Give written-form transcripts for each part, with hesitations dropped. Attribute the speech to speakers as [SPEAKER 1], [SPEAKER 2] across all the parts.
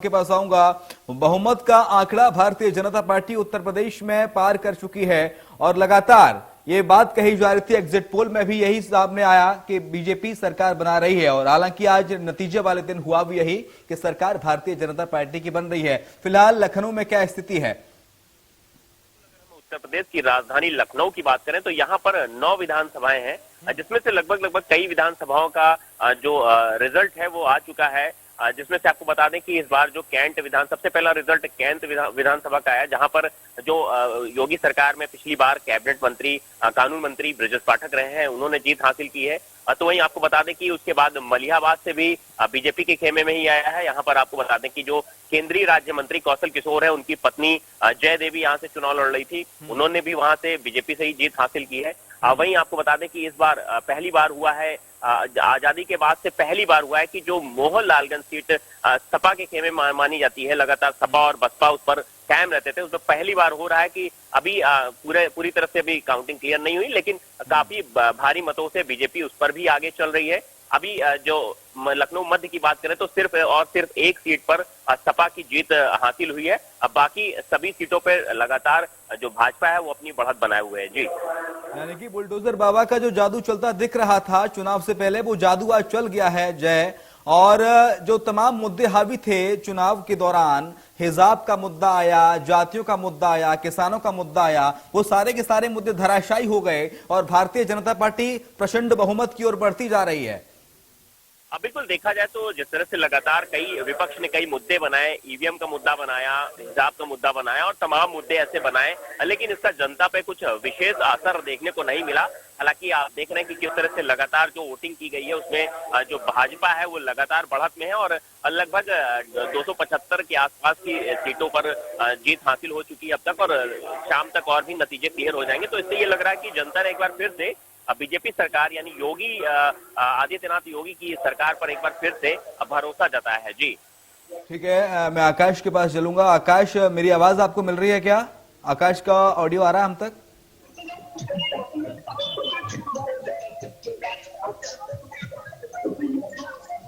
[SPEAKER 1] के पास आऊंगा। बहुमत का आंकड़ा भारतीय जनता पार्टी उत्तर प्रदेश में पार कर चुकी है और लगातार ये बात कही जा रही थी, एग्जिट पोल में भी यही सामने आया कि बीजेपी सरकार बना रही है और हालांकि आज नतीजे वाले दिन हुआ भी यही कि सरकार भारतीय जनता पार्टी की बन रही है। फिलहाल लखनऊ में क्या स्थिति है?
[SPEAKER 2] उत्तर प्रदेश की राजधानी लखनऊ की बात करें तो यहाँ पर 9 विधानसभाएं हैं, जिसमें से लगभग कई विधानसभाओं का जो रिजल्ट है वो आ चुका है। जिसमें से आपको बता दें कि इस बार जो कैंट विधान सबसे पहला रिजल्ट कैंट विधानसभा का आया, जहां पर जो योगी सरकार में पिछली बार कैबिनेट मंत्री कानून मंत्री ब्रजेश पाठक रहे हैं, उन्होंने जीत हासिल की है। तो वहीं आपको बता दें कि उसके बाद मलिहाबाद से भी बीजेपी के खेमे में ही आया है। यहाँ पर आपको बता दें कि जो केंद्रीय राज्य मंत्री कौशल किशोर है, उनकी पत्नी जय देवी यहाँ से चुनाव लड़ रही थी, उन्होंने भी वहां से बीजेपी से ही जीत हासिल की है। वहीं आपको बता दें कि इस बार पहली बार हुआ है, आजादी के बाद से पहली बार हुआ है कि जो मोहनलालगंज सीट सपा के खेमे मानी जाती है, लगातार सपा और बसपा उस पर कायम रहते थे, उसमें पहली बार हो रहा है कि अभी पूरी तरह से भी काउंटिंग क्लियर नहीं हुई, लेकिन काफी भारी मतों से बीजेपी उस पर भी आगे चल रही है। अभी जो लखनऊ मध्य की बात करें तो सिर्फ एक सीट पर सपा की जीत हासिल हुई है। अब बाकी सभी सीटों पर लगातार जो भाजपा है वो अपनी बढ़त बनाए हुए है। जी,
[SPEAKER 1] यानी कि बुलडोजर बाबा का जो जादू चलता दिख रहा था चुनाव से पहले, वो जादू आज चल गया है जय। और जो तमाम मुद्दे हावी थे चुनाव के दौरान, हिजाब का मुद्दा आया, जातियों का मुद्दा आया, किसानों का मुद्दा आया, वो सारे के सारे मुद्दे धराशायी हो गए और भारतीय जनता पार्टी प्रचंड बहुमत की ओर बढ़ती जा रही है।
[SPEAKER 2] अब बिल्कुल देखा जाए तो जिस तरह से लगातार कई विपक्ष ने कई मुद्दे बनाए, ईवीएम का मुद्दा बनाया, हिजाब का मुद्दा बनाया और तमाम मुद्दे ऐसे बनाए, लेकिन इसका जनता पे कुछ विशेष असर देखने को नहीं मिला। हालांकि आप देख रहे हैं कि किस तरह से लगातार जो वोटिंग की गई है उसमें जो भाजपा है वो लगातार बढ़त में है और लगभग 275 के आसपास की सीटों पर जीत हासिल हो चुकी है अब तक, और शाम तक और भी नतीजे क्लियर हो जाएंगे। तो इससे ये लग रहा है कि जनता ने एक बार फिर से बीजेपी सरकार यानी योगी आदित्यनाथ योगी की सरकार पर एक बार फिर से भरोसा जताया है। जी
[SPEAKER 1] ठीक है, मैं आकाश के पास चलूंगा। आकाश, मेरी आवाज आपको मिल रही है क्या? आकाश का ऑडियो आ रहा है हम तक?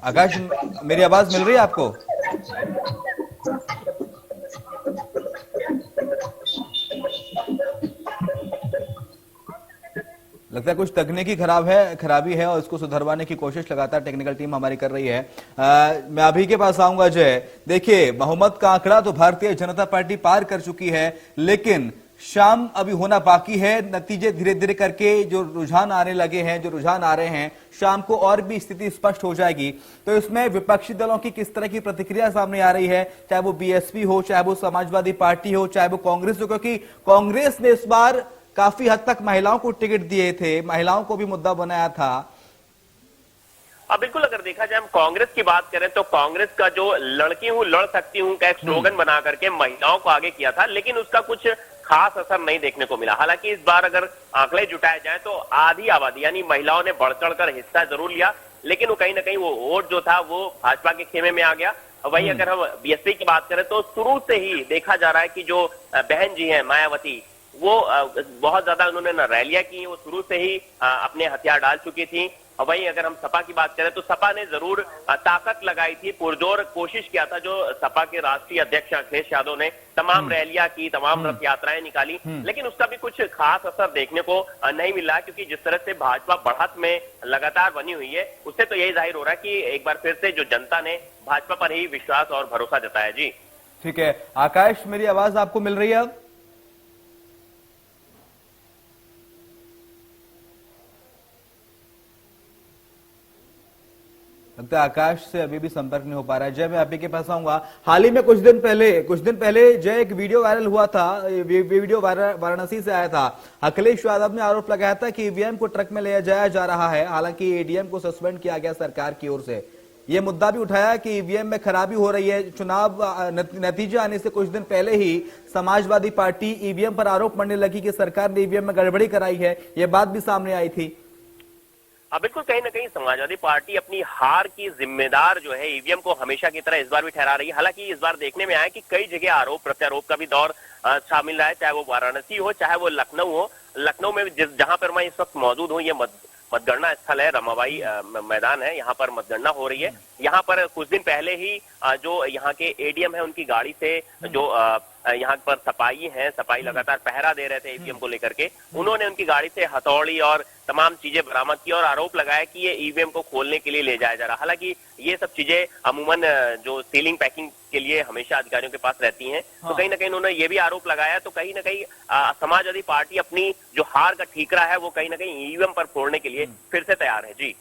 [SPEAKER 1] आकाश, मेरी आवाज मिल रही है आपको? लगता है कुछ तकनीकी खराबी है और इसको सुधरवाने की कोशिश लगातार टेक्निकल टीम हमारी कर रही है। मैं अभी के पास आऊंगा जय। देखिए, बहुमत का आंकड़ा तो भारतीय जनता पार्टी पार कर चुकी है, लेकिन शाम अभी होना बाकी है। नतीजे धीरे धीरे करके जो रुझान आने लगे हैं, जो रुझान आ रहे हैं, शाम को और भी स्थिति स्पष्ट हो जाएगी। तो इसमें विपक्षी दलों की किस तरह की प्रतिक्रिया सामने आ रही है, चाहे वो बीएसपी हो, चाहे वो समाजवादी पार्टी हो, चाहे वो कांग्रेस हो, क्योंकि कांग्रेस ने इस बार काफी हद तक महिलाओं को टिकट दिए थे, महिलाओं को भी मुद्दा बनाया था।
[SPEAKER 2] अब बिल्कुल अगर देखा जाए हम कांग्रेस की बात करें तो कांग्रेस का जो लड़की हूं लड़ सकती हूं का एक स्लोगन बना करके महिलाओं को आगे किया था, लेकिन उसका कुछ खास असर नहीं देखने को मिला। हालांकि इस बार अगर आंकड़े जुटाए जाए तो आधी आबादी यानी महिलाओं ने बढ़ चढ़कर हिस्सा जरूर लिया, लेकिन वो कहीं ना कहीं वो वोट जो था वो भाजपा के खेमे में आ गया। वहीं अगर हम बीएसपी की बात करें तो शुरू से ही देखा जा रहा है कि जो बहन जी है मायावती, वो बहुत ज्यादा उन्होंने न रैलियां की, वो शुरू से ही अपने हथियार डाल चुकी थी। वहीं अगर हम सपा की बात करें तो सपा ने जरूर ताकत लगाई थी, पुरजोर कोशिश किया था जो सपा के राष्ट्रीय अध्यक्ष अखिलेश यादव ने, तमाम रैलियां की, तमाम रथ यात्राएं निकाली, लेकिन उसका भी कुछ खास असर देखने को नहीं मिला, क्योंकि जिस तरह से भाजपा बढ़त में लगातार बनी हुई है उससे तो यही जाहिर हो रहा है कि एक बार फिर से जो जनता ने भाजपा पर ही विश्वास और भरोसा जताया। जी
[SPEAKER 1] ठीक है आकाश, मेरी आवाज आपको मिल रही है अब? लगता है आकाश से अभी भी संपर्क नहीं हो पा रहा है। जय, मैं आप ही के पास आऊंगा। हाल ही में कुछ दिन पहले जय एक वीडियो वायरल हुआ था, वीडियो वाराणसी से आया था। अखिलेश यादव ने आरोप लगाया था कि ईवीएम को ट्रक में ले जाया जा रहा है, हालांकि ईवीएम को सस्पेंड किया गया सरकार की ओर से। यह मुद्दा भी उठाया कि ईवीएम में खराबी हो रही है। चुनाव नतीजे आने से कुछ दिन पहले ही समाजवादी पार्टी ईवीएम पर आरोप मढ़ने लगी कि सरकार ने ईवीएम में गड़बड़ी कराई है, यह बात भी सामने आई थी।
[SPEAKER 2] बिल्कुल कहीं ना कहीं समाजवादी पार्टी अपनी हार की जिम्मेदार जो है ईवीएम को हमेशा की तरह इस बार भी ठहरा रही है। हालांकि इस बार देखने में आया कि कई जगह आरोप प्रत्यारोप का भी दौर शामिल रहा है, चाहे वो वाराणसी हो चाहे वो लखनऊ हो। लखनऊ में जहां पर मैं इस वक्त मौजूद हूँ, ये मतगणना स्थल है, रमाबाई मैदान है, यहाँ पर मतगणना हो रही है। यहाँ पर कुछ दिन पहले ही जो यहाँ के एडीएम है उनकी गाड़ी से जो यहाँ पर सपाई लगातार पहरा दे रहे थे ईवीएम को लेकर के, उन्होंने उनकी गाड़ी से हथौड़ी और तमाम चीजें बरामद की और आरोप लगाया कि ये ईवीएम को खोलने के लिए ले जाया जा रहा। हालांकि ये सब चीजें अमूमन जो सीलिंग पैकिंग के लिए हमेशा अधिकारियों के पास रहती हैं, तो कहीं ना कहीं उन्होंने ये भी आरोप लगाया। तो कहीं ना कहीं समाजवादी पार्टी अपनी जो हार का ठीकरा है वो कहीं ना कहीं ईवीएम पर फोड़ने के लिए फिर से तैयार है। जी।